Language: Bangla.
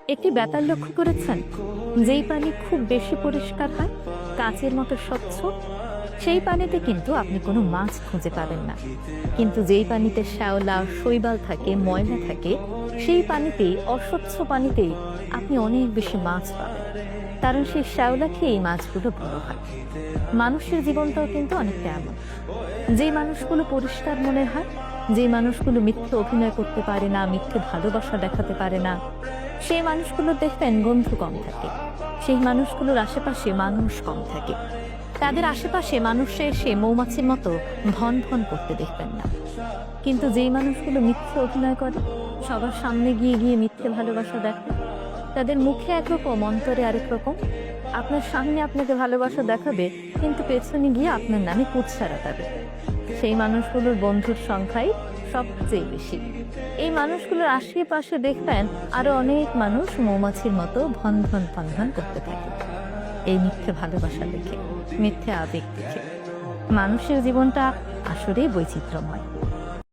একটি ব্যাপার লক্ষ্য করেছেন, যেই পানি খুব বেশি পরিষ্কার হয়, কাঁচের মতো স্বচ্ছ, সেই পানিতে কিন্তু আপনি কোনো মাছ খুঁজে পাবেন না। কিন্তু যেই পানিতে শ্যাওলা শৈবাল থাকে, ময়লা থাকে, সেই পানিতেই, অস্বচ্ছ পানিতেই আপনি অনেক বেশি মাছ পাবেন। কারণ সেই শ্যাওলা খেয়েই মাছগুলো বড় হয়। মানুষের জীবনটাও কিন্তু অনেকটা এমন। যে মানুষগুলো পরিষ্কার মনে হয়, যে মানুষগুলো মিথ্যে অভিনয় করতে পারে না, মিথ্যে ভালোবাসা দেখাতে পারে না, সেই মানুষগুলো দেখবেন বন্ধু কম থাকে। সেই মানুষগুলোর আশেপাশে মানুষ কম থাকে। তাদের আশেপাশে মানুষে এসে মৌমাছির মতো ভন ভন করতে দেখবেন না। কিন্তু যেই মানুষগুলো মিথ্যে অভিনয় করে, সবার সামনে গিয়ে গিয়ে মিথ্যে ভালোবাসা দেখে, তাদের মুখে একরকম, অন্তরে আরেক রকম। আপনার সামনে আপনাকে ভালোবাসা দেখাবে, কিন্তু পেছনে গিয়ে আপনার নামে কুৎসা রটাবে। সেই মানুষগুলোর বন্ধুর সংখ্যাই সবচেয়ে বেশি। এই মানুষগুলোর আশেপাশে দেখবেন আরো অনেক মানুষ মৌমাছির মতো ভন ভন ভন ভন করতে থাকে, এই মিথ্যে ভালোবাসা দেখে, মিথ্যে আবেগ দেখে। মানুষের জীবনটা আসলেই বৈচিত্র্যময়।